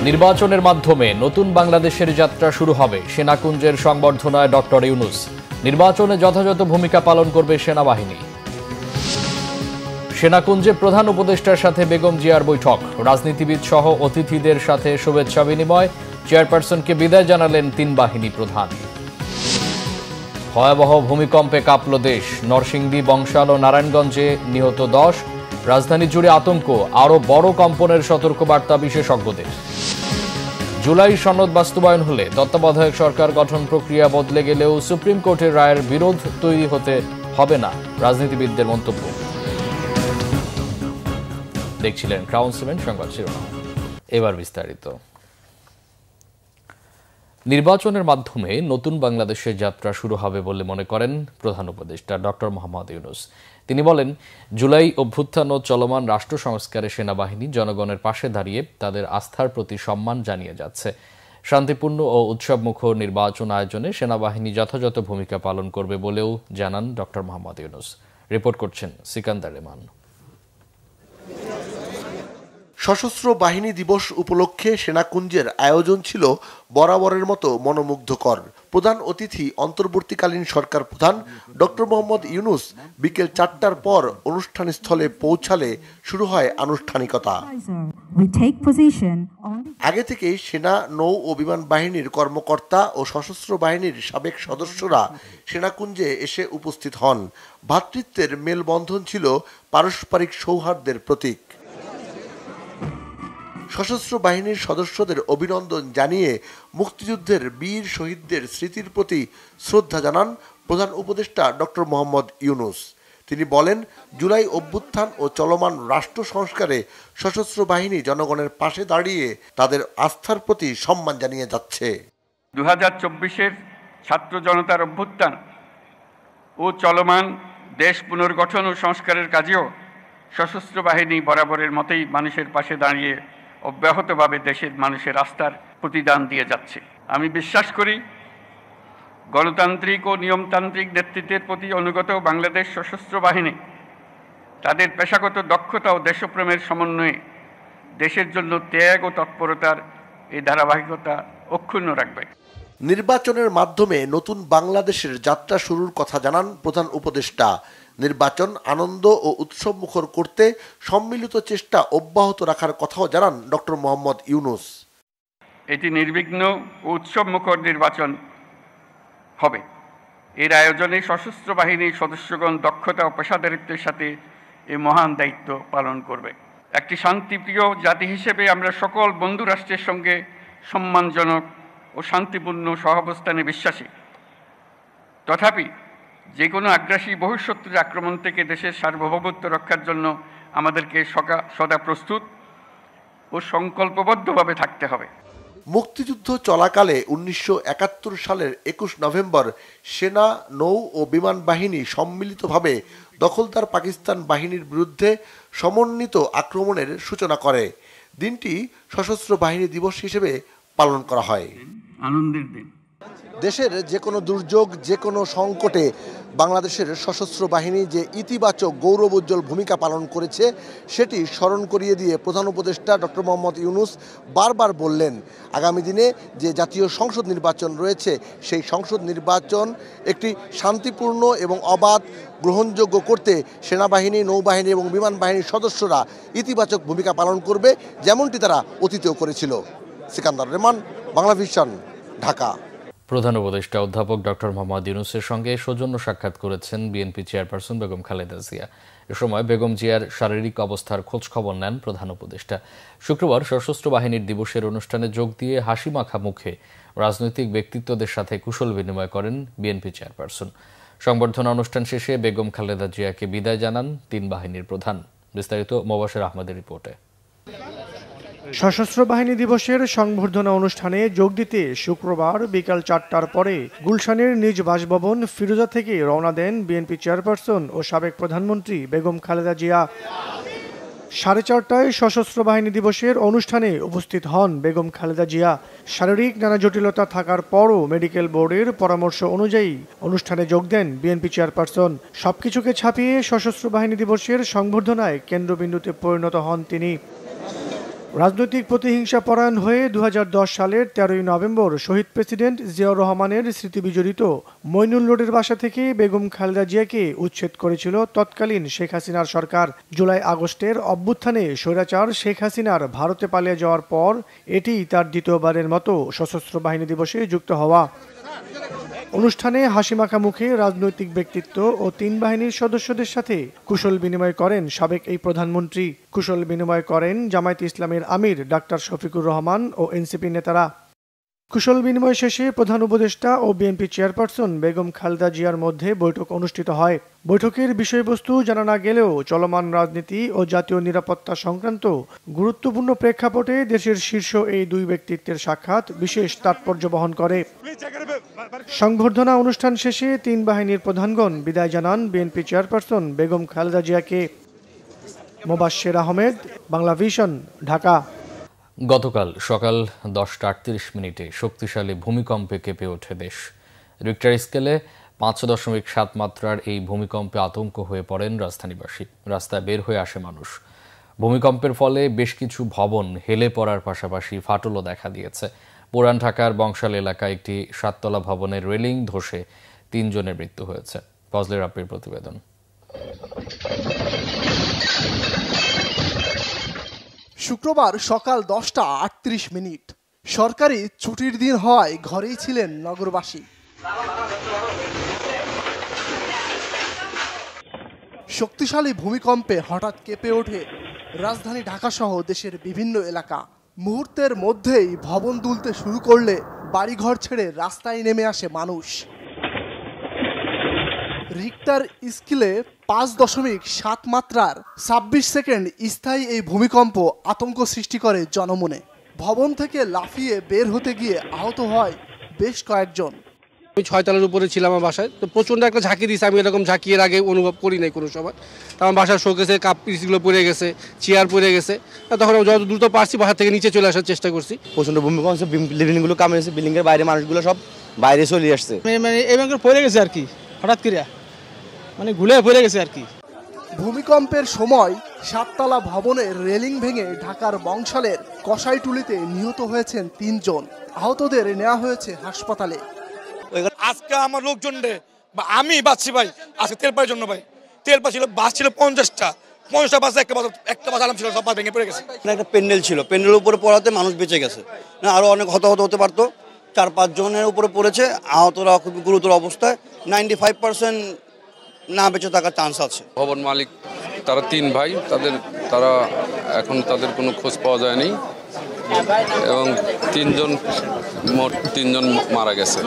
নির্বাচনের মাধ্যমে নতুন বাংলাদেশের যাত্রা শুরু হবে, সেনাকুঞ্জের সংবর্ধনায় ডক্টর ইউনূস। নির্বাচনে যথাযথ ভূমিকা পালন করবে সেনাবাহিনী। সেনাকুঞ্জে প্রধান উপদেষ্টার সাথে বেগম জিয়ার বৈঠক, রাজনীতিবিদ সহ অতিথিদের সাথে শুভেচ্ছা বিনিময়। চেয়ারপারসনকে বিদায় জানালেন তিন বাহিনী প্রধান। ভয়াবহ ভূমিকম্পে কাঁপল দেশ, নরসিংদী, বংশাল ও নারায়ণগঞ্জে নিহত 10। রাজধানী জুড়ে আতঙ্ক, আরও বড় কম্পনের সতর্কবার্তা বিশেষজ্ঞদের। জুলাই সনদ বাস্তবায়ন হলে তত্ত্বাবধায়ক সরকার গঠন প্রক্রিয়া বদলে গেলেও সুপ্রিম কোর্টের রায়ের বিরোধ তৈরি হতে হবে না, রাজনীতিবিদদের মন্তব্য। দেখছিলেন ক্রাউন সিমেন্ট সংবাদ শিরোনাম, এবার বিস্তারিত। নির্বাচনের মাধ্যমে নতুন বাংলাদেশের যাত্রা শুরু হবে বলে মনে করেন প্রধান উপদেষ্টা ডক্টর মোহাম্মদ ইউনূস। তিনি বলেন, জুলাই অভ্যুত্থান ও চলমান রাষ্ট্র সংস্কারে সেনাবাহিনী জনগণের পাশে দাঁড়িয়ে তাদের আস্থার প্রতি সম্মান জানিয়ে যাচ্ছে। শান্তিপূর্ণ ও উৎসবমুখর নির্বাচন আয়োজনে সেনাবাহিনী যথাযথ ভূমিকা পালন করবে বলেও জানান ডক্টর মোহাম্মদ ইউনূস। রিপোর্ট করছেন সিকান্দার রেমান। সশস্ত্র বাহিনী দিবস উপলক্ষে সেনাকুঞ্জের আয়োজন ছিল বরাবরের মতো মনোমুগ্ধকর। প্রধান অতিথি অন্তর্বর্তীকালীন সরকার প্রধান ডক্টর মোহাম্মদ ইউনূস বিকেল 4টার পর অনুষ্ঠানস্থলে পৌঁছালে শুরু হয় আনুষ্ঠানিকতা। আগে থেকেই সেনা, নৌ ও বিমান বাহিনীর কর্মকর্তা ও সশস্ত্র বাহিনীর সাবেক সদস্যরা সেনাকুঞ্জে এসে উপস্থিত হন। ভ্রাতৃত্বের মেলবন্ধন ছিল পারস্পরিক সৌহার্দ্যের প্রতীক। সশস্ত্র বাহিনীর সদস্যদের অভিনন্দন জানিয়ে মুক্তিযুদ্ধের বীর শহীদদের স্মৃতির প্রতি শ্রদ্ধা জানান প্রধান উপদেষ্টা ডক্টর মোহাম্মদ ইউনূস। তিনি বলেন, জুলাই অভ্যুত্থান ও চলমান রাষ্ট্র সংস্কারে সশস্ত্র বাহিনী জনগণের পাশে দাঁড়িয়ে তাদের আস্থার প্রতি সম্মান জানিয়ে যাচ্ছে। 2024-এর ছাত্র জনতার অভ্যুত্থান ও চলমান দেশ পুনর্গঠন ও সংস্কারের কাজেও সশস্ত্র বাহিনী বরাবরের মতোই মানুষের পাশে দাঁড়িয়ে অব্যাহতভাবে দেশের মানুষের আস্থার প্রতিদান দিয়ে যাচ্ছে। আমি বিশ্বাস করি, গণতান্ত্রিক ও নিয়মতান্ত্রিক নেতৃত্বের প্রতি অনুগত বাংলাদেশ সশস্ত্র বাহিনী তাদের পেশাগত দক্ষতা ও দেশপ্রেমের সমন্বয়ে দেশের জন্য ত্যাগ ও তৎপরতার এই ধারাবাহিকতা অক্ষুণ্ণ রাখবে। নির্বাচনের মাধ্যমে নতুন বাংলাদেশের যাত্রা শুরুর কথা জানান প্রধান উপদেষ্টা। নির্বাচন আনন্দ ও উৎসবমুখর করতে সম্মিলিত চেষ্টা অব্যাহত রাখার কথাও জানান ডক্টর মোহাম্মদ ইউনূস। এটি নির্বিঘ্ন ও উৎসবমুখর নির্বাচন হবে। এর আয়োজনে সশস্ত্র বাহিনীর সদস্যগণ দক্ষতা ও পেশাদারিত্বের সাথে এই মহান দায়িত্ব পালন করবে। একটি শান্তিপ্রিয় জাতি হিসেবে আমরা সকল বন্ধু রাষ্ট্রের সঙ্গে সম্মানজনক ও শান্তিপূর্ণ সহাবস্থানে বিশ্বাসী। তথাপি যে কোনো আগ্রাসী বহিঃশত্রুর আক্রমণ থেকে দেশের সার্বভৌমত্ব রক্ষার জন্য আমাদেরকে সদা প্রস্তুত ও সংকল্পবদ্ধভাবে থাকতে হবে। মুক্তিযুদ্ধ চলাকালে 1971 সালের 21 নভেম্বর সেনা, নৌ ও বিমান বাহিনী সম্মিলিতভাবে দখলদার পাকিস্তান বাহিনীর বিরুদ্ধে সমন্বিত আক্রমণের সূচনা করে। দিনটি সশস্ত্র বাহিনী দিবস হিসেবে পালন করা হয়। আনন্দের দিন। দেশের যে কোনো দুর্যোগ, যে কোনো সংকটে বাংলাদেশের সশস্ত্র বাহিনী যে ইতিবাচক গৌরবোজ্জ্বল ভূমিকা পালন করেছে সেটি স্মরণ করিয়ে দিয়ে প্রধান উপদেষ্টা ডক্টর মোহাম্মদ ইউনূস বারবার বললেন, আগামী দিনে যে জাতীয় সংসদ নির্বাচন রয়েছে সেই সংসদ নির্বাচন একটি শান্তিপূর্ণ এবং অবাধ গ্রহণযোগ্য করতে সেনাবাহিনী, নৌবাহিনী এবং বিমান বাহিনীর সদস্যরা ইতিবাচক ভূমিকা পালন করবে, যেমনটি তারা অতীতেও করেছিল। সিকান্দার রেমান, বাংলাভিশন, ঢাকা। প্রধান উপদেষ্টা অধ্যাপক ডক্টর মোহাম্মদ ইউনূসের সঙ্গে সৌজন্য সাক্ষাৎ করেছেন বিএনপি চেয়ারপারসন বেগম খালেদা জিয়া। এ সময় বেগম জিয়ার শারীরিক অবস্থার খোঁজ খবর নেন প্রধান উপদেষ্টা। শুক্রবার সশস্ত্র বাহিনীর দিবসের অনুষ্ঠানে যোগ দিয়ে হাসিমাখা মুখে রাজনৈতিক ব্যক্তিত্বদের সাথে কুশল বিনিময় করেন বিএনপি চেয়ারপারসন। সংবর্ধনা অনুষ্ঠান শেষে বেগম খালেদা জিয়াকে বিদায় জানান তিন বাহিনীর প্রধান। বিস্তারিত মোবাশের আহমেদের রিপোর্টে। সশস্ত্র বাহিনী দিবসের সংবর্ধনা অনুষ্ঠানে যোগ দিতে শুক্রবার বিকাল 4টার পরে গুলশানের নিজ বাসভবন ফিরোজা থেকে রওনা দেন বিএনপি চেয়ারপারসন ও সাবেক প্রধানমন্ত্রী বেগম খালেদা জিয়া। 4:30টায় সশস্ত্র বাহিনী দিবসের অনুষ্ঠানে উপস্থিত হন বেগম খালেদা জিয়া। শারীরিক নানা জটিলতা থাকার পরও মেডিকেল বোর্ডের পরামর্শ অনুযায়ী অনুষ্ঠানে যোগ দেন বিএনপি চেয়ারপারসন। সবকিছুকে ছাপিয়ে সশস্ত্র বাহিনী দিবসের সংবর্ধনায় কেন্দ্রবিন্দুতে পরিণত হন তিনি। রাজনৈতিক প্রতিহিংসা পরায়ণ হয়ে 2010 সালের 13ই নভেম্বর শহীদ প্রেসিডেন্ট জিয়াউর রহমানের স্মৃতিবিজড়িত মইনুল রোডের বাসা থেকে বেগম খালেদা জিয়াকে উচ্ছেদ করেছিল তৎকালীন শেখ হাসিনার সরকার। জুলাই আগস্টের অভ্যুত্থানে স্বৈরাচার শেখ হাসিনার ভারতে পালিয়ে যাওয়ার পর এটি তার দ্বিতীয়বারের মতো সশস্ত্র বাহিনী দিবসে যুক্ত হওয়া। অনুষ্ঠানে হাসিমাখা মুখে রাজনৈতিক ব্যক্তিত্ব ও 3 বাহিনীর সদস্যদের সাথে কুশল বিনিময় করেন সাবেক এই প্রধানমন্ত্রী। কুশল বিনিময় করেন জামায়াতে ইসলামের আমির ডাক্তার শফিকুর রহমান ও এনসিপি নেতারা। কুশল বিনিময় শেষে প্রধান উপদেষ্টা ও বিএনপি চেয়ারপারসন বেগম খালেদা জিয়ার মধ্যে বৈঠক অনুষ্ঠিত হয়। বৈঠকের বিষয়বস্তু জানা না গেলেও চলমান রাজনীতি ও জাতীয় নিরাপত্তা সংক্রান্ত গুরুত্বপূর্ণ প্রেক্ষাপটে দেশের শীর্ষ এই দুই ব্যক্তিত্বের সাক্ষাৎ বিশেষ তাৎপর্য বহন করে। সংবর্ধনা অনুষ্ঠান শেষে 3 বাহিনীর প্রধানগণ বিদায় জানান বিএনপি চেয়ারপারসন বেগম খালেদা জিয়াকে। মোবাশ্বের আহমেদ, বাংলা ভিশন, ঢাকা। গতকাল সকাল 10:38 শক্তিশালী ভূমিকম্পে কেঁপে ওঠে দেশ। রিক্টার স্কেলে 5.7 মাত্রার এই ভূমিকম্পে আতঙ্ক হয়ে পড়েন রাজধানীবাসী। রাস্তায় বের হয়ে আসে মানুষ। ভূমিকম্পের ফলে বেশ কিছু ভবন হেলে পড়ার পাশাপাশি ফাটলও দেখা দিয়েছে। পুরান ঢাকার বংশাল এলাকায় একটি 7 তলা ভবনের রেলিং ধসে 3 জনের মৃত্যু হয়েছে। ফজলে রাব্বির প্রতিবেদন। শুক্রবার সকাল 10:38 সরকারি ছুটির দিন হওয়ায় ঘরেই ছিলেন নগরবাসী। শক্তিশালী ভূমিকম্পে হঠাৎ কেঁপে ওঠে রাজধানী ঢাকা সহ দেশের বিভিন্ন এলাকা। মুহূর্তের মধ্যেই ভবন দুলতে শুরু করলে বাড়িঘর ছেড়ে রাস্তায় নেমে আসে মানুষ। রিক্টার স্কেলে 5.7 মাত্রার 26 সেকেন্ড স্থায়ী এই ভূমিকম্প আতঙ্ক সৃষ্টি করে জনমনে। ভবন থেকে লাফিয়ে বের হতে গিয়ে আহত হয় বেশ কয়েকজন। আমি 6 তলার উপরে ছিলাম আমার বাসায়, তো প্রচণ্ড একটা ঝাঁকি দিয়েছে। আমি এরকম ঝাঁকি এর আগে অনুভব করি নাই কোনো সময়। তো আমার বাসার শোকেসে কাপ পিসগুলো পড়ে গেছে, চেয়ার পড়ে গেছে। তখন আমি যত দ্রুত পারছি বাসা থেকে নিচে চলে আসার চেষ্টা করছি। প্রচণ্ড ভূমিকম্প, বিল্ডিংগুলো কামড়েছে, বিল্ডিংয়ের বাইরে মানুষগুলো সব বাইরে চলে আসছে। মানে এই ব্যাংকে পড়ে গেছে আর কি, হঠাৎ করে মানে ঘুরে পড়ে গেছে আর কি। ভূমিকম্পের সময় 7 তলা ভবনের রেলিং ভেঙে ঢাকার বংশালের কসাইটুলিতে নিহত হয়েছেন 3 জন। আহতদের নেওয়া হয়েছে হাসপাতালে। আজকে আমার লোকজন বা আমি বাঁচছি ভাই, আজকে তেল পাওয়ার জন্য ভাই। তেল পা ছিল, বাস ছিল 50টা বাসে একটা বাস আলাম ছিল, সব বাস ভেঙে পড়ে গেছে। একটা প্যান্ডেল ছিল, প্যান্ডেলের উপরে পড়াতে মানুষ বেঁচে গেছে, না আরো অনেক হতাহত হতে পারতো। 4-5 জনের উপরে পড়েছে, আহতরা খুব গুরুতর অবস্থায়। 95% না বেঁচে থাকার চান্স আছে। ভবন মালিক তারা 3 ভাই, তারা এখন তাদের কোনো খোঁজ পাওয়া যায়নি এবং 3 জন মারা গেছে।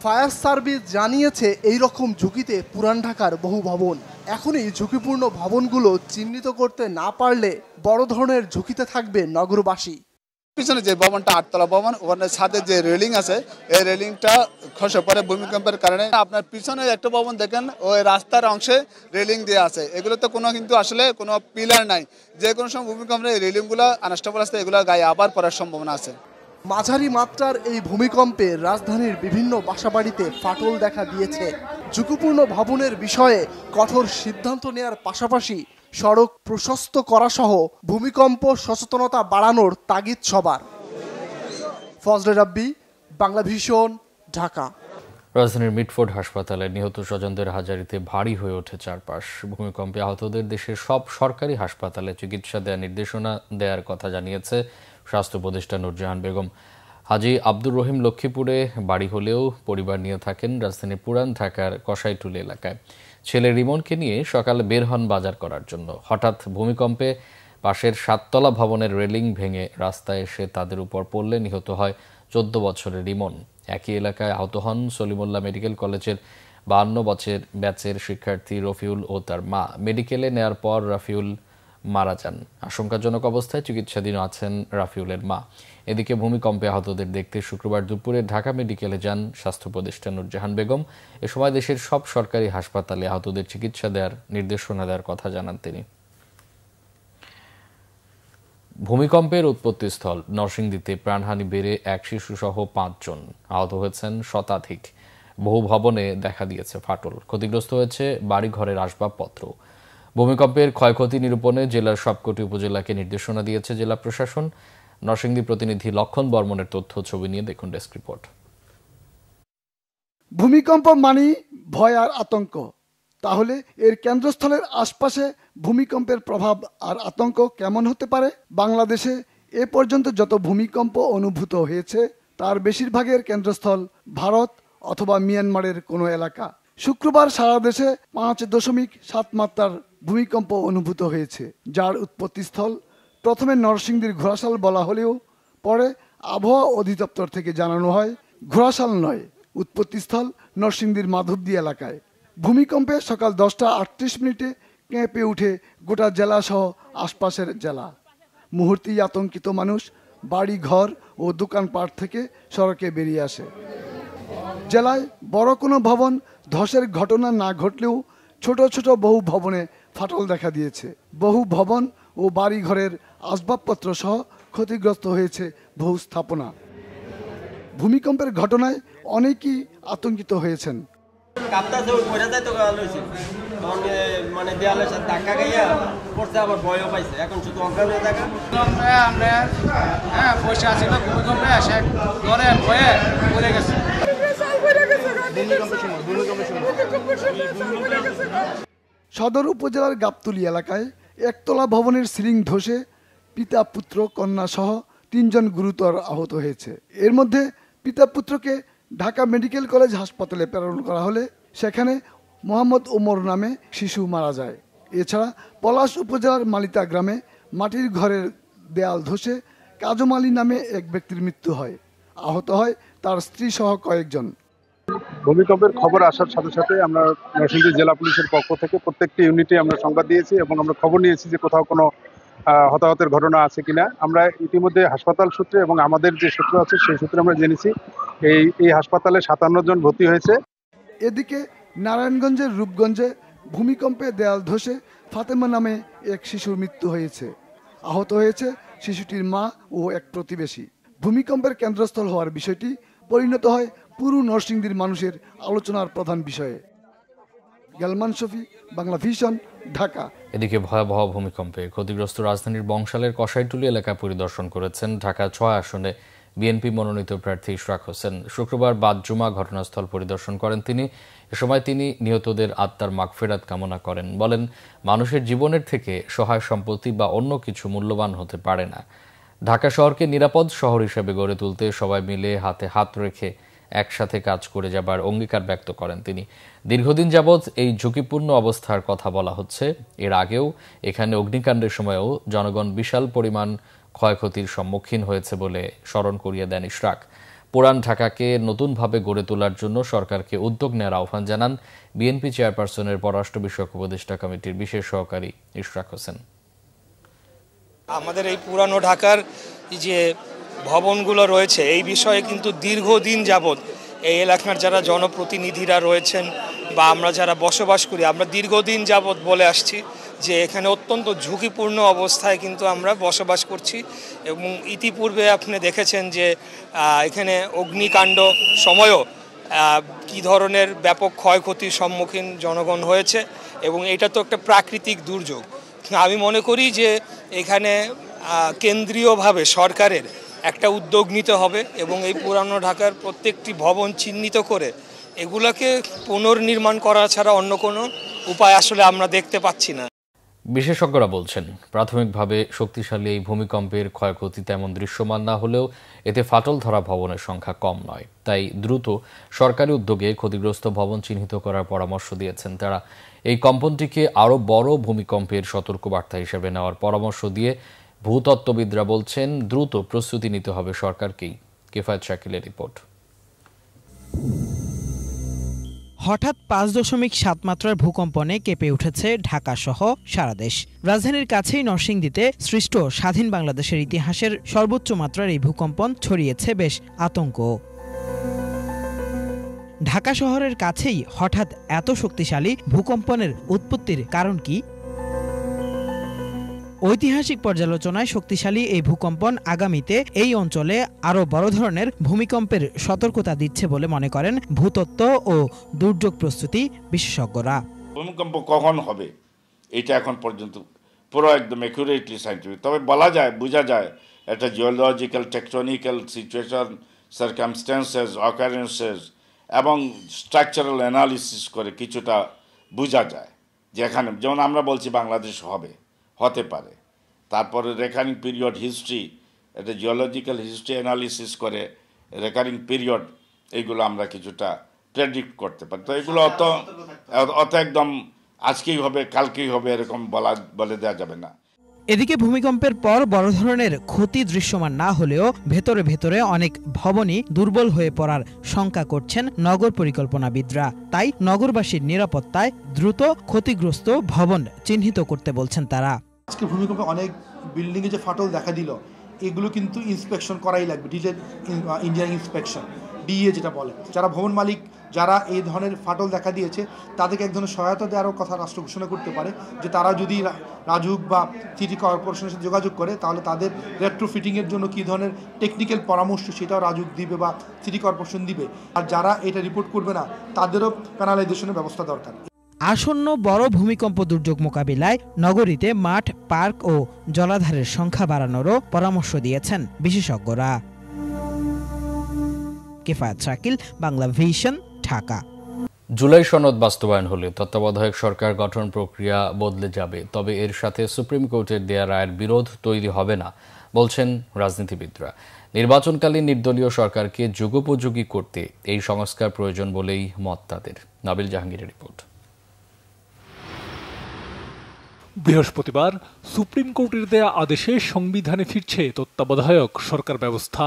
ফায়ার সার্ভিস জানিয়েছে এই রকম ঝুঁকিতে পুরান ঢাকার বহু ভবন। এখনই ঝুঁকিপূর্ণ ভবনগুলো চিহ্নিত করতে না পারলে বড় ধরনের ঝুঁকিতে থাকবে নগরবাসী। পিছনে যে ভবনটা 8 তলা ভবন, ওখানে ছাদের যে রেলিং আছে, এই রেলিংটা খসে পড়ে ভূমিকম্পের কারণে। আপনার পিছনে একটা ভবন দেখেন, ওই রাস্তার অংশে রেলিং দেওয়া আছে, এগুলোতে কোনো কিন্তু আসলে কোনো পিলার নাই। যে কোনো সময় ভূমিকম্পে এই রেলিংগুলো আনস্টেবল আছে, এগুলো গায়ে আবার পড়ার সম্ভাবনা আছে। মাঝারি মাত্রার এই ভূমিকম্পে রাজধানীর বিভিন্ন বাসাবাড়িতে ফাটল দেখা দিয়েছে। ঝুঁকিপূর্ণ ভবনের বিষয়ে কঠোর সিদ্ধান্ত নেওয়ার পাশাপাশি সড়ক প্রশস্ত করা সহ ভূমিকম্প সচেতনতা বাড়ানোর তাগিদ সবার। ফজলে রাব্বি, বাংলা ভিশন, ঢাকা। রাজধানীর মিটফোর্ড হাসপাতালে নিহত স্বজনদের হাজারিতে ভারী হয়ে ওঠে চারপাশ। ভূমিকম্পে আহতদের দেশের সব সরকারি হাসপাতালে চিকিৎসা দেওয়ার নির্দেশনা দেওয়ার কথা জানিয়েছে স্বাস্থ্য উপদেষ্টা নূরজাহান বেগম। হাজী আব্দুর রহিম লক্ষ্মীপুরে বাড়ি হলেও পরিবার নিয়ে থাকেন রাজধানীর পুরান ঢাকার কসাইটুলি এলাকায়। ছেলে রিমনকে নিয়ে সকালে বের হন বাজার করার জন্য। হঠাৎ ভূমিকম্পে পাশের 7 তলা ভবনের রেলিং ভেঙে রাস্তায় এসে তাদের উপর পড়লে নিহত হয় 14 বছরের রিমন। একই এলাকায় আহত হন সলিমুল্লাহ মেডিকেল কলেজের 52 ব্যাচের শিক্ষার্থী রফিউল ও তার মা। মেডিকেলে নেয়ার পর রাফিউল মারা যান। আশঙ্কাজনক অবস্থায় চিকিৎসাধীন আছেন রাফিউলের মা। এদিকে ভূমিকম্পে আহতদের দেখতে শুক্রবার দুপুরে ঢাকা মেডিকেলে যান স্বাস্থ্য উপদেষ্টা নূরজাহান বেগম। এ সময় দেশের সব সরকারি হাসপাতালে আহতদের চিকিৎসা দেওয়ার নির্দেশনা দেওয়ার কথা জানান তিনি। ভূমিকম্পের উৎপত্তিস্থল নরসিংদীতে প্রাণহানি বেড়ে 1 শিশুসহ 5 জন, আহত হয়েছেন শতাধিক। বহু ভবনে দেখা দিয়েছে ফাটল, ক্ষতিগ্রস্ত হয়েছে বাড়িঘরের আসবাবপত্র। ভূমিকম্পের ক্ষয়ক্ষতি নিরূপণে জেলার সবকটি উপজেলাকে নির্দেশনা দিয়েছে জেলা প্রশাসন। নরসিংদী প্রতিনিধি লক্ষণ বর্মনের তথ্য ছবি নিয়ে দেখুন ডেস্ক রিপোর্ট। ভূমিকম্প মানেই ভয় আর আতঙ্ক, তাহলে এর কেন্দ্রস্থলের আশপাশে ভূমিকম্পের প্রভাব আর আতঙ্ক কেমন হতে পারে? বাংলাদেশে এ পর্যন্ত যত ভূমিকম্প অনুভূত হয়েছে তার বেশিরভাগের কেন্দ্রস্থল ভারত অথবা মিয়ানমারের কোনো এলাকা। শুক্রবার সারা দেশে 5.7 মাত্রার ভূমিকম্প অনুভূত হয়েছে, যার উৎপত্তিস্থল প্রথমে নরসিংদীর ঘোড়াশাল বলা হলেও পরে আবহাওয়া অধিদপ্তর থেকে জানানো হয় ঘোড়াশাল নয়, উৎপত্তিস্থল নরসিংদীর মাধবদী এলাকায়। ভূমিকম্পে সকাল 10:38 কেঁপে উঠে গোটা জেলা সহ আশপাশের জেলা। মুহূর্তেই আতঙ্কিত মানুষ বাড়ি ঘর ও দোকানপাট থেকে সড়কে বেরিয়ে আসে। জেলায় বড় কোনো ভবন ধসের ঘটনা না ঘটলেও ছোট ছোট বহু ভবনে ফাটল দেখা দিয়েছে। বহু ভবন ও বাড়ি ঘরের আসবাবপত্র সহ ক্ষতিগ্রস্ত হয়েছে বহু স্থাপনা। ভূমিকম্পের ঘটনায় অনেকেই আতঙ্কিত হয়েছেন। মানে দেয়ালের সাথে ধাক্কা খাইয়া পড়ছে, আবার ভয়ও পাইছে, এখন শুধু অজ্ঞান হয়ে থাকা। আমরা পয়সা আছে না, ভূমিকম্পে আসে ঘরে ভয়ে পড়ে গেছে। সদর উপজেলার গাবতলী এলাকায় একতলা ভবনের সিলিং ধসে পিতা পুত্র কন্যা সহ 3 জন গুরুতর আহত হয়েছে। এর মধ্যে পিতা পুত্রকে ঢাকা মেডিকেল কলেজ হাসপাতালে প্রেরণ করা হলে সেখানে মোহাম্মদ ওমর নামে শিশু মারা যায়। এছাড়া পলাশ উপজেলার মালিতা গ্রামে মাটির ঘরের দেয়াল ধসে কাজম আলী নামে এক ব্যক্তির মৃত্যু হয়। আহত হয় তার স্ত্রী সহ কয়েকজন। ভূমিকম্পের খবর আসার সাথে সাথে আমরা নরসিংদী জেলা পুলিশের পক্ষ থেকে প্রত্যেকটি ইউনিটে আমরা সংবাদ দিয়েছি এবং আমরা খবর নিয়েছি যে কোথাও কোনো হতাহতের ঘটনা আছে কিনা। আমরা ইতিমধ্যে হাসপাতাল সূত্রে এবং আমাদের যে সূত্র আছে সেই সূত্রে আমরা জেনেছি এই হাসপাতালে 57 জন ভর্তি হয়েছে। এদিকে নারায়ণগঞ্জের রূপগঞ্জে ভূমিকম্পে দেয়াল ধসে ফাতেমা নামে এক শিশুর মৃত্যু হয়েছে। আহত হয়েছে শিশুটির মা ও এক প্রতিবেশী। ভূমিকম্পের কেন্দ্রস্থল হওয়ার বিষয়টি পরিণত হয় পুরো নরসিংদীর মানুষের আলোচনার প্রধান বিষয়ে। গেলমান শফি, বাংলা ভিশন, ঢাকা। এদিকে ভয়াবহ ভূমিকম্পে ক্ষতিগ্রস্ত রাজধানীর বংশালের কসাইটুলি এলাকা পরিদর্শন করেছেন ঢাকা 6 আসনে বিএনপি মনোনীত প্রার্থী ইশরাক হোসেন। শুক্রবার বাদ জুমা ঘটনাস্থল পরিদর্শন করেন তিনি। এ সময় তিনি নিহতদের আত্মার মাগফিরাত কামনা করেন। বলেন, মানুষের জীবনের থেকে সহায় সম্পত্তি বা অন্য কিছু মূল্যবান হতে পারে না। ঢাকা শহরকে নিরাপদ শহর হিসেবে গড়ে তুলতে সবাই মিলে হাতে হাত রেখে একসাথে কাজ করে যাবার অঙ্গীকার ব্যক্ত করেন তিনি। দীর্ঘদিন যাবৎ এই ঝুঁকিপূর্ণ অবস্থার কথা বলা হচ্ছে। এর আগেও এখানে অগ্নিকাণ্ডের সময়ও জনগণ বিশাল পরিমাণ ক্ষয়ক্ষতির সম্মুখীন হয়েছে বলে স্মরণ করিয়ে দেন ইশরাক। পুরান ঢাকাকে নতুনভাবে গড়ে তোলার জন্য সরকারকে উদ্যোগ নেওয়ার আহ্বান জানান বিএনপি চেয়ারপারসনের পররাষ্ট্র বিষয়ক উপদেষ্টা কমিটির বিশেষ সহকারী ইশরাক হোসেন। আমাদের এই পুরানো ঢাকার যে ভবনগুলো রয়েছে এই বিষয়ে কিন্তু দীর্ঘদিন যাবৎ এই এলাকার যারা জনপ্রতিনিধিরা রয়েছেন বা আমরা যারা বসবাস করি, আমরা দীর্ঘদিন যাবৎ বলে আসছি যে এখানে অত্যন্ত ঝুঁকিপূর্ণ অবস্থায় কিন্তু আমরা বসবাস করছি। এবং ইতিপূর্বে আপনি দেখেছেন যে এখানে অগ্নিকাণ্ড সময়ও কী ধরনের ব্যাপক ক্ষয়ক্ষতির সম্মুখীন জনগণ হয়েছে এবং এটা তো একটা প্রাকৃতিক দুর্যোগ। আমি মনে করি যে এখানে কেন্দ্রীয়ভাবে সরকারের একটা উদ্যোগ নিতে হবে এবং এই পুরানো ঢাকার প্রত্যেকটি ভবন চিহ্নিত করে এগুলোকে পুনর্নির্মাণ করা ছাড়া অন্য কোনো উপায় আসলে আমরা দেখতে পাচ্ছি না। বিশেষজ্ঞরা বলছেন, প্রাথমিকভাবে শক্তিশালী এই ভূমিকম্পের ক্ষয়ক্ষতি তেমন দৃশ্যমান না হলেও এতে ফাটল ধরা ভবনের সংখ্যা কম নয়। তাই দ্রুত সরকারি উদ্যোগে ক্ষতিগ্রস্ত ভবন চিহ্নিত করার পরামর্শ দিয়েছেন তারা। এই কম্পনটিকে আরও বড় ভূমিকম্পের সতর্কবার্তা হিসেবে নেওয়ার পরামর্শ দিয়ে ভূতত্ত্ববিদরা বলছেন দ্রুত প্রস্তুতি নিতে হবে সরকারকেই। কিফায়েত শাকিলের রিপোর্ট। হঠাৎ 5.7 মাত্রার ভূকম্পনে কেঁপে উঠেছে ঢাকা সহ সারা দেশ। রাজধানীর কাছেই নরসিংদীতে সৃষ্ট স্বাধীন বাংলাদেশের ইতিহাসের সর্বোচ্চ মাত্রার এই ভূকম্পন ছড়িয়েছে বেশ আতঙ্ক। ঢাকা শহরের কাছেই হঠাৎ এত শক্তিশালী ভূকম্পনের উৎপত্তির কারণ কি? ঐতিহাসিক পর্যালোচনায় শক্তিশালী এই ভূকম্পন আগামীতে এই অঞ্চলে আরও বড় ধরনের ভূমিকম্পের সতর্কতা দিচ্ছে বলে মনে করেন ভূতত্ত্ব ও দুর্যোগ প্রস্তুতি বিশেষজ্ঞরা। ভূমিকম্প কখন হবে এটা এখন পর্যন্ত পুরো একদম অ্যাকুরেটলি সাইন্টিফিক। তবে বলা যায়, বোঝা যায় একটা জিওলজিক্যাল টেকটনিক্যাল সিচুয়েশন, সার্কামস্ট্যান্সেস, অকারেন্সেস এবং স্ট্রাকচারাল অ্যানালিসিস করে কিছুটা বোঝা যায় যে এখানে, যেমন আমরা বলছি বাংলাদেশ হতে পারে। তারপরে রেকারিং পিরিয়ড হিস্ট্রি, এটা জিওলজিক্যাল হিস্ট্রি অ্যানালিসিস করে রেকারিং পিরিয়ড, এইগুলো আমরা কিছুটা প্রেডিক্ট করতে পারি। তো এগুলো অত একদম আজকেই হবে কালকেই হবে এরকম বলে দেওয়া যাবে না। এদিকে ভূমিকম্পের পর বড় ধরনের ক্ষতি দৃশ্যমান না হলেও ভেতরে ভেতরে অনেক ভবনই দুর্বল হয়ে পড়ার শঙ্কা করছেন নগর পরিকল্পনাবিদরা। তাই নগরবাসীর নিরাপত্তায় দ্রুত ক্ষতিগ্রস্ত ভবন চিহ্নিত করতে বলছেন তারা। আজকে ভূমিকম্পে অনেক বিল্ডিংয়ে যে ফাটল দেখা দিল, এগুলো কিন্তু ইন্সপেকশন করাই লাগবে, ডিটেল ইঞ্জিনিয়ারিং ইন্সপেকশন, ডিএ যেটা বলে। যারা ভবন মালিক যারা এই ধরনের ফাটল দেখা দিয়েছে তাদেরকে এক ধরনের সহায়তা দেওয়ারও কথা রাষ্ট্র ঘোষণা করতে পারে, যে তারা যদি রাজুক বা সিটি কর্পোরেশনের সাথে যোগাযোগ করে তাহলে তাদের রেট্রোফিটিংয়ের জন্য কী ধরনের টেকনিক্যাল পরামর্শ সেটাও রাজুক দিবে বা সিটি কর্পোরেশন দিবে। আর যারা এটা রিপোর্ট করবে না তাদেরও প্যানালাইজেশনের ব্যবস্থা দরকার। আসন্ন বড় ভূমিকম্প দুর্যোগ মোকাবিলায় নগরীতে মাঠ, পার্ক ও জলাধারের সংখ্যা বাড়ানোরও পরামর্শ দিয়েছেন বিশেষজ্ঞরা। কিফায়াত শাকিল, বাংলা ভিশন, ঢাকা। জুলাই সনদ বাস্তবায়ন হলে তত্ত্বাবধায়ক সরকার গঠন প্রক্রিয়া বদলে যাবে, তবে এর সাথে সুপ্রিম কোর্টের দেয়া রায়ের বিরোধ তৈরি হবে না বলছেন রাজনীতিবিদরা। নির্বাচনকালীন নির্দলীয় সরকারকে যুগোপযোগী করতে এই সংস্কার প্রয়োজন বলেই মত তাদের। নাবিল জাহাঙ্গীরের রিপোর্ট। বৃহস্পতিবার সুপ্রিম কোর্টের দেয়া আদেশে সংবিধানে ফিরছে তত্ত্বাবধায়ক সরকার ব্যবস্থা,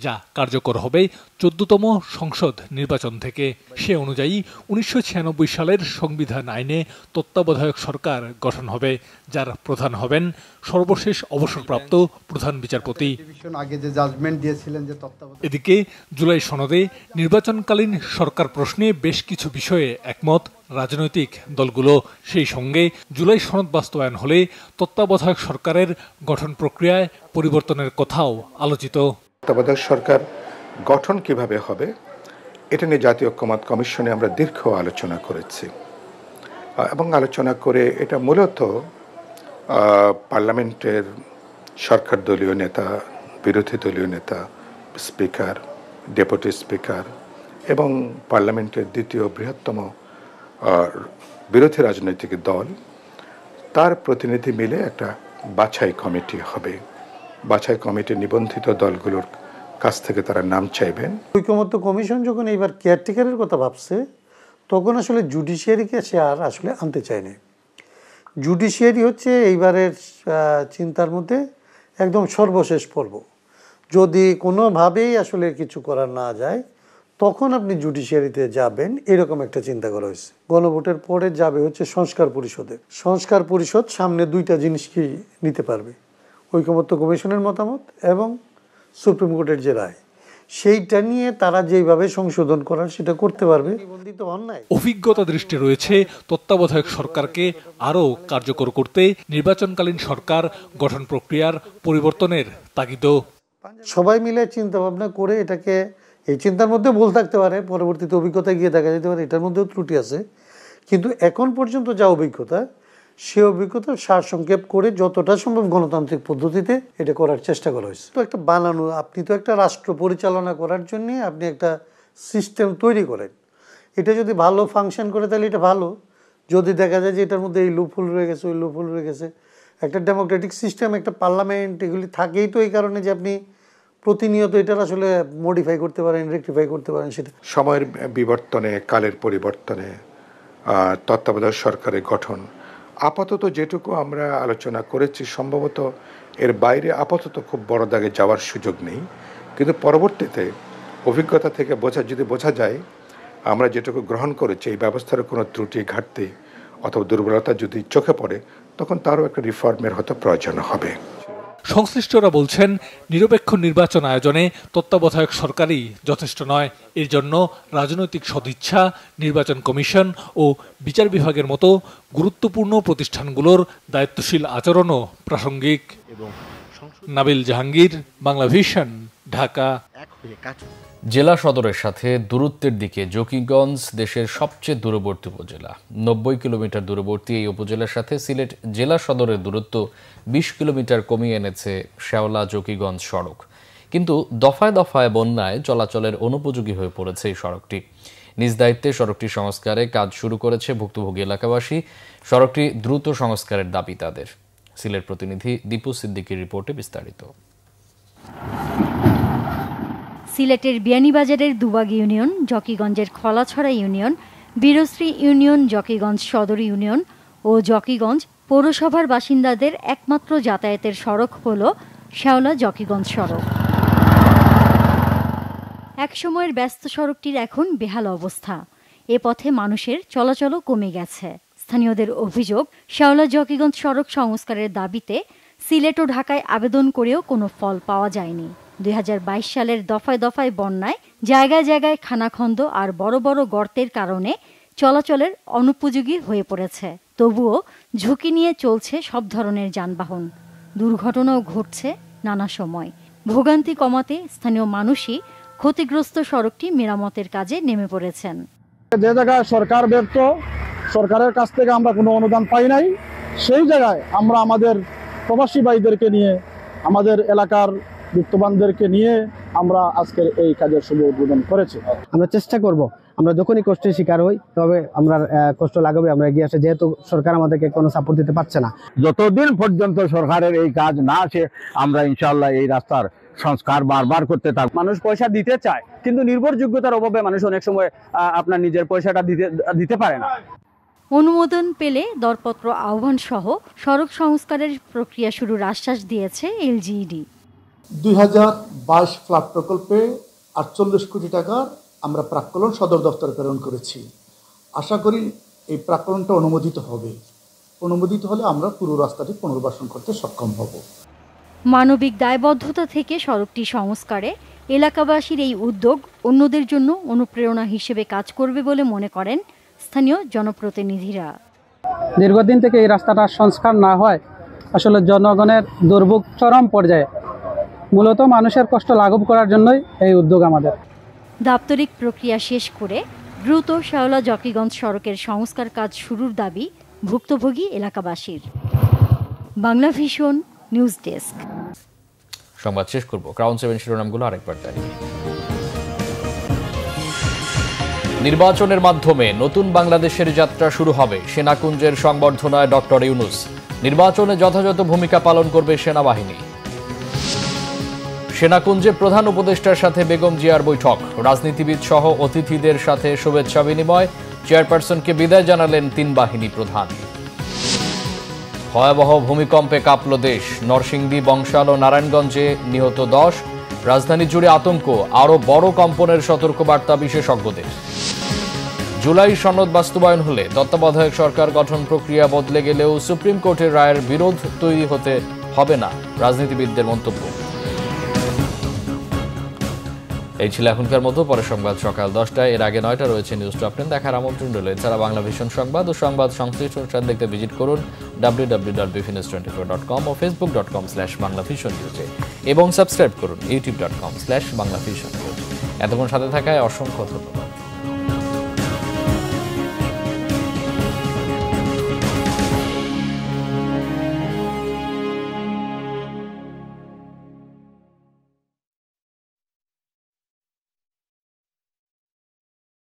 যা কার্যকর হবে 14তম সংসদ নির্বাচন থেকে। সে অনুযায়ী 1996 সালের সংবিধান আইনে তত্ত্বাবধায়ক সরকার গঠন হবে, যার প্রধান হবেন সর্বশেষ অবসরপ্রাপ্ত প্রধান বিচারপতি। এদিকে জুলাই সনদে নির্বাচনকালীন সরকার প্রশ্নে বেশ কিছু বিষয়ে একমত রাজনৈতিক দলগুলো। সেই সঙ্গে জুলাই সনদ বাস্তবায়ন হলে তত্ত্বাবধায়ক সরকারের গঠন প্রক্রিয়ায় পরিবর্তনের কথাও আলোচিত। তত্ত্বাবধায়ক সরকার গঠন কিভাবে হবে এটা নিয়ে জাতীয় ঐক্যমত্য কমিশনে আমরা দীর্ঘ আলোচনা করেছি এবং আলোচনা করে এটা মূলত পার্লামেন্টের সরকার দলীয় নেতা, বিরোধী দলীয় নেতা, স্পিকার, ডেপুটি স্পিকার এবং পার্লামেন্টের দ্বিতীয় বৃহত্তম বিরোধী রাজনৈতিক দল, তার প্রতিনিধি মিলে একটা বাছাই কমিটি হবে। বাছাই কমিটি নিবন্ধিত দলগুলোর কাছ থেকে তারা নাম চাইবেন। ঐকমত্য কমিশন যখন এইবার কেয়ারটেকারের কথা ভাবছে তখন আসলে জুডিশিয়ারিকে সে আর আসলে আনতে চায়নি। জুডিশিয়ারি হচ্ছে এইবারের চিন্তার মধ্যে একদম সর্বশেষ পর্ব। যদি কোনোভাবেই আসলে কিছু করার না যায় তখন আপনি জুডিশিয়ারিতে যাবেন, এরকম একটা চিন্তা করা হয়েছে। গণভোটের পরে যাবে হচ্ছে সংস্কার পরিষদে। সংস্কার পরিষদ সামনে দুইটা জিনিসকেই নিতে পারবে, ঐকমত্য কমিশনের মতামত এবং সুপ্রিম কোর্টের যে রায়, সেইটা নিয়ে তারা যেভাবে সংশোধন করার সেটা করতে পারবে। অভিজ্ঞতা দৃষ্টি রয়েছে তত্ত্বাবধায়ক সরকারকে আরও কার্যকর করতে নির্বাচনকালীন সরকার গঠন প্রক্রিয়ার পরিবর্তনের তাগিদও। সবাই মিলে চিন্তা ভাবনা করে এটাকে, এই চিন্তার মধ্যে ভুল থাকতে পারে, পরবর্তীতে অভিজ্ঞতায় গিয়ে দেখা যেতে পারে এটার মধ্যেও ত্রুটি আছে, কিন্তু এখন পর্যন্ত যা অভিজ্ঞতা সে অভিজ্ঞতা সারসংক্ষেপ করে যতটা সম্ভব গণতান্ত্রিক পদ্ধতিতে এটা করার চেষ্টা করা হয়েছে। তো একটা বানানো, আপনি তো একটা রাষ্ট্র পরিচালনা করার জন্য আপনি একটা সিস্টেম তৈরি করেন, এটা যদি ভালো ফাংশন করে তাহলে এটা ভালো। যদি দেখা যায় যে এটার মধ্যে এই লুপহোল রয়ে গেছে, ওই লুপহোল রয়ে গেছে, একটা ডেমোক্রেটিক সিস্টেম, একটা পার্লামেন্ট, এগুলি থাকেই তো এই কারণে যে আপনি প্রতিনিয়ত এটার আসলে মডিফাই করতে পারেন, রেকটিফাই করতে পারেন। সেটা সময়ের বিবর্তনে, কালের পরিবর্তনে তত্ত্বাবধায়ক সরকারের গঠন আপাতত যেটুকু আমরা আলোচনা করেছি সম্ভবত এর বাইরে আপাতত খুব বড় দাগে যাওয়ার সুযোগ নেই, কিন্তু পরবর্তীতে অভিজ্ঞতা থেকে যদি বোঝা যায় আমরা যেটুকু গ্রহণ করেছি এই ব্যবস্থার কোনো ত্রুটি, ঘাটতি অথবা দুর্বলতা যদি চোখে পড়ে তখন তারও একটা রিফর্মের হয়তো প্রয়োজন হবে। সংশ্লিষ্টরা বলছেন নিরপেক্ষ নির্বাচন আয়োজনে তত্ত্বাবধায়ক সরকারই যথেষ্ট নয়। এর জন্য রাজনৈতিক সদিচ্ছা, নির্বাচন কমিশন ও বিচার বিভাগের মতো গুরুত্বপূর্ণ প্রতিষ্ঠানগুলোর দায়িত্বশীল আচরণও প্রাসঙ্গিক। নাবিল জাহাঙ্গীর, বাংলা ভিশন, ঢাকা। জেলা সদরের সাথে দূরত্বের দিকে জকিগঞ্জ দেশের সবচেয়ে দূরবর্তী উপজেলা। 90 কিলোমিটার দূরবর্তী এই উপজেলার সাথে সিলেট জেলা সদরের দূরত্ব 20 কিলোমিটার কমিয়ে এনেছে শেওলা জকিগঞ্জ সড়ক। কিন্তু দফায় দফায় বন্যায় চলাচলের অনুপযোগী হয়ে পড়েছে এই সড়কটি। নিজ দায়িত্বে সড়কটি সংস্কারে কাজ শুরু করেছে ভুক্তভোগী এলাকাবাসী। সড়কটি দ্রুত সংস্কারের দাবি তাদের। সিলেট প্রতিনিধি দীপু সিদ্দিকীর রিপোর্টে বিস্তারিত। সিলেটের বিয়ানীবাজারের দুবাগ ইউনিয়ন, জকিগঞ্জের Khalachhara union, Birshri union, Zakiganj Sadar union ও জকিগঞ্জ পৌরসভার বাসিন্দাদের একমাত্র যাতায়াতের সড়ক হল শেওলা জকিগঞ্জ সড়ক। একসময়ের ব্যস্ত সড়কটির এখন বেহাল অবস্থা। এ পথে মানুষের চলাচলও কমে গেছে। স্থানীয়দের অভিযোগ, শেওলা জকিগঞ্জ সড়ক সংস্কারের দাবিতে সিলেট ও ঢাকায় আবেদন করেও কোনো ফল পাওয়া যায়নি। 2022 সালের দফায় দফায় বন্যায় জায়গায় জায়গায় খানাখন্দ আর বড় বড় গর্তের কারণে চলাচলের অনুপযোগী হয়ে পড়েছে। তবুও ঝুঁকি নিয়ে চলছে সব ধরনের যানবাহন। দুর্ঘটনাও ঘটছে নানা সময়। ভোগান্তি কমাতে স্থানীয় মানুষই ক্ষতিগ্রস্ত সড়কটি মেরামতের কাজে নেমে পড়েছেন। যে জায়গায় সরকার ব্যর্থ, সরকারের কাছ থেকে আমরা কোনো অনুদান পাই নাই, সেই জায়গায় আমরা আমাদের প্রবাসী ভাইদেরকে নিয়ে, আমাদের এলাকার বিত্তবানদেরকে নিয়ে আমরা আজকের এই কাজের শুভ উদ্বোধন করেছি। আমরা চেষ্টা করব, আমরা যখনই কষ্টের শিকার হই তবে আমরা কষ্ট লাগাবে আমরা এগিয়ে আসে, যেহেতু সরকার আমাদেরকে কোনো সাপোর্ট দিতে পারছে না। যতদিন পর্যন্ত সরকারের এই কাজ না আসে আমরা ইনশাআল্লাহ এই রাস্তার সংস্কার বারবার করতে থাকব। মানুষ পয়সা দিতে চায়, কিন্তু নির্ভরযোগ্যতার অভাবে মানুষ অনেক সময় আপনার নিজের পয়সাটা দিতে পারে না। অনুমোদন পেলে দরপত্র আহ্বান সহ সড়ক সংস্কারের প্রক্রিয়া শুরুর আশ্বাস দিয়েছে এলজিইডি। 2022 ফ্ল্যাট প্রকল্পে 48 কোটি টাকার আমরা প্রাক্কলন সদর দপ্তর প্রেরণ করেছি। আশা করি এই প্রাক্কলনটা অনুমোদিত হবে। অনুমোদিত হলে আমরা পুরো রাস্তাটি পুনর্বাসন করতে সক্ষম হব। মানবিক দায়বদ্ধতা থেকে সড়কটি সংস্কারে এলাকাবাসীর এই উদ্যোগ অন্যদের জন্য অনুপ্রেরণা হিসেবে কাজ করবে বলে মনে করেন স্থানীয় জনপ্রতিনিধিরা। দীর্ঘদিন থেকে এই রাস্তাটা সংস্কার না হয় আসলে জনগণের দুর্ভোগ চরম পর্যায়ে, মূলত মানুষের কষ্ট লাঘব করার জন্যই এই উদ্যোগ আমাদের। দাপ্তরিক প্রক্রিয়া শেষ করে দ্রুত শেওলা জকিগঞ্জ সড়কের সংস্কার কাজ শুরুর দাবি ভুক্তভোগী এলাকাবাসীর। Bangla vision news desk. সংবাদ শেষ করব, ক্রাউন 7 শিরোনামগুলো আরেকবার জানিয়ে। নির্বাচনের মাধ্যমে নতুন বাংলাদেশের যাত্রা শুরু হবে, সেনাকুঞ্জের সংবর্ধনায় ডক্টর ইউনূস। নির্বাচনে যথাযথ ভূমিকা পালন করবে সেনাবাহিনী। সেনাকুঞ্জে প্রধান উপদেষ্টার সাথে বেগম জিয়ার বৈঠক, রাজনীতিবিদ সহ অতিথিদের সাথে শুভেচ্ছা বিনিময়। চেয়ারপারসনকে বিদায় জানালেন 3 বাহিনী প্রধান। ভয়াবহ ভূমিকম্পে কাঁপল দেশ, নরসিংদী, বংশাল ও নারায়ণগঞ্জে নিহত 10। রাজধানী জুড়ে আতঙ্ক, আরও বড় কম্পনের সতর্কবার্তা বিশেষজ্ঞদের। জুলাই সনদ বাস্তবায়ন হলে তত্ত্বাবধায়ক সরকার গঠন প্রক্রিয়া বদলে গেলেও সুপ্রিম কোর্টের রায়ের বিরোধ তৈরি হতে হবে না, রাজনীতিবিদদের মন্তব্য। এই ছিল এখনকার মতো। পরে সংবাদ সকাল 10টায়, এর আগে 9টা রয়েছে নিউজ টপ 10 দেখার আমন্ত্রণ রইল। এছাড়া বাংলা ভিশন সংবাদ ও সংবাদ সংশ্লিষ্ট অনুষ্ঠান দেখতে ভিজিট করুন www.bfnews24.com ও facebook.com/banglavisionnews এবং সাবস্ক্রাইব করুন youtube.com/banglavisionnews। এতক্ষণ সাথে থাকায় অসংখ্য ধন্যবাদ।